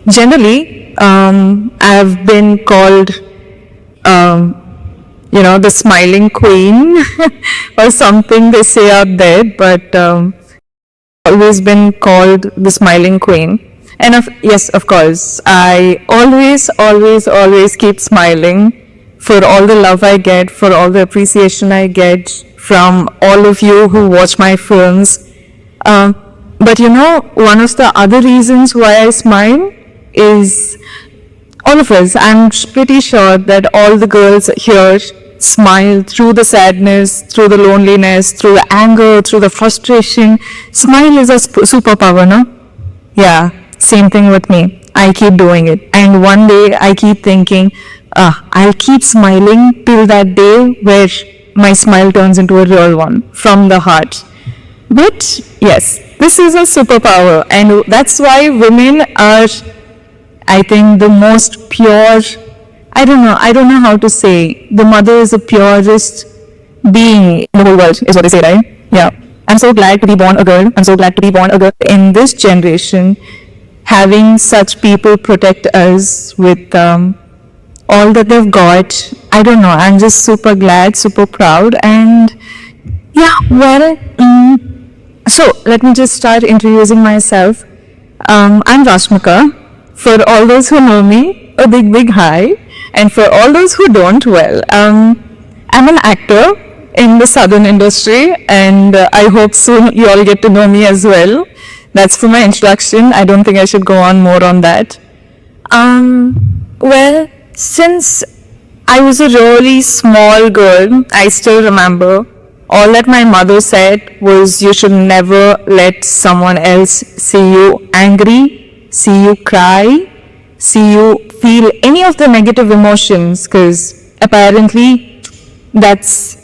generally, I've been called, the smiling queen or something they say out there, but always been called the smiling queen. And yes, of course, I always keep smiling for all the love I get, for all the appreciation I get from all of you who watch my films. But one of the other reasons why I smile is all of us. I'm pretty sure that all the girls here smile through the sadness, through the loneliness, through the anger, through the frustration. Smile is a superpower, no? Yeah, same thing with me. I keep doing it. And one day I keep thinking, I'll keep smiling till that day where my smile turns into a real one from the heart. But yes, this is a superpower, and that's why women are, I think, the most pure. I don't know how to say. The mother is the purest being in the whole world, is what they say, right? Yeah. I'm so glad to be born a girl. I'm so glad to be born a girl in this generation, having such people protect us with all that they've got. I don't know. I'm just super glad, super proud, and yeah, well, so let me just start introducing myself. I'm Rashmika. For all those who know me, a big hi. And for all those who don't, well, I'm an actor in the southern industry, and I hope soon you all get to know me as well. That's for my introduction. I don't think I should go on more on that. Well, since I was a really small girl, I still remember all that my mother said was, you should never let someone else see you angry, see you cry, see you feel any of the negative emotions, because apparently that's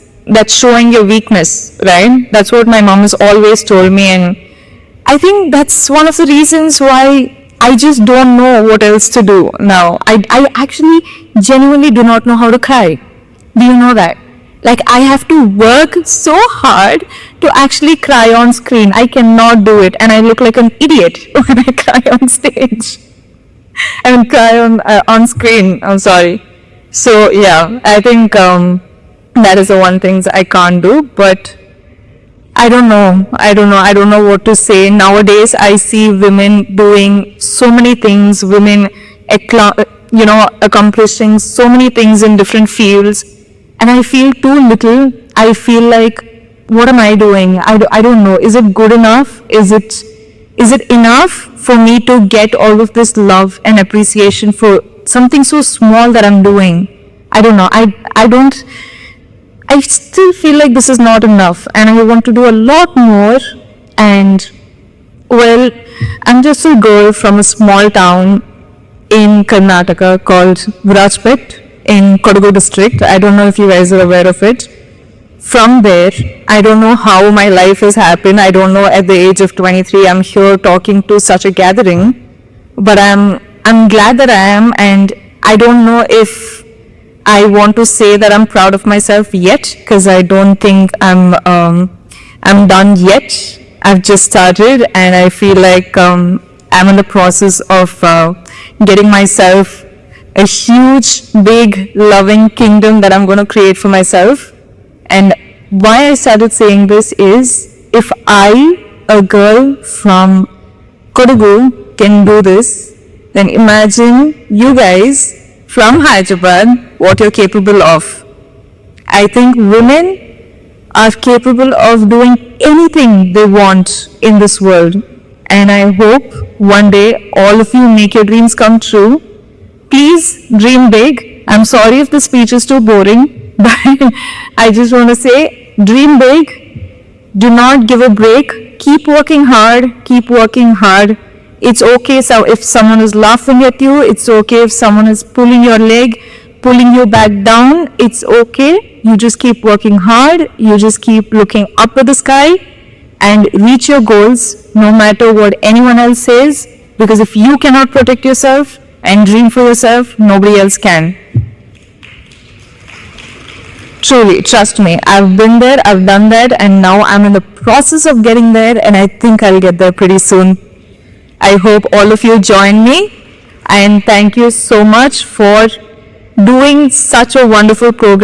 showing your weakness, right? That's what my mom has always told me, and I think that's one of the reasons why I just don't know what else to do now. I actually genuinely do not know how to cry. Do you know that? Like, I have to work so hard to actually cry on screen. I cannot do it, and I look like an idiot when I cry on stage. I mean, cry on screen. I'm sorry. So yeah, I think that is the one thing I can't do. But I don't know what to say. Nowadays, I see women doing so many things. Women, accomplishing so many things in different fields. And I feel too little. I feel like, what am I doing? I don't know. Is it good enough? Is it enough for me to get all of this love and appreciation for something so small that I'm doing? I don't know. I still feel like this is not enough, and I want to do a lot more. And well, I'm just a girl from a small town in Karnataka called Virajpet in Kodagu district. I don't know if you guys are aware of it. From there, I don't know how my life has happened. I don't know, at the age of 23, I'm here talking to such a gathering, but I'm glad that I am, and I don't know if I want to say that I'm proud of myself yet, because I don't think I'm done yet. I've just started, and I feel like I'm in the process of getting myself a huge, big, loving kingdom that I'm going to create for myself. And why I started saying this is, if I, a girl from Kodagu, can do this, then imagine you guys from Hyderabad what you're capable of. I think women are capable of doing anything they want in this world. And I hope one day all of you make your dreams come true. Please dream big. I'm sorry if the speech is too boring, but I just want to say, dream big. Do not give a break. Keep working hard. Keep working hard. It's okay so if someone is laughing at you. It's okay if someone is pulling your leg, pulling you back down. It's okay. You just keep working hard. You just keep looking up at the sky and reach your goals no matter what anyone else says. Because if you cannot protect yourself and dream for yourself, nobody else can. Truly, trust me, I've been there, I've done that, and now I'm in the process of getting there, and I think I'll get there pretty soon. I hope all of you join me and thank you so much for doing such a wonderful program.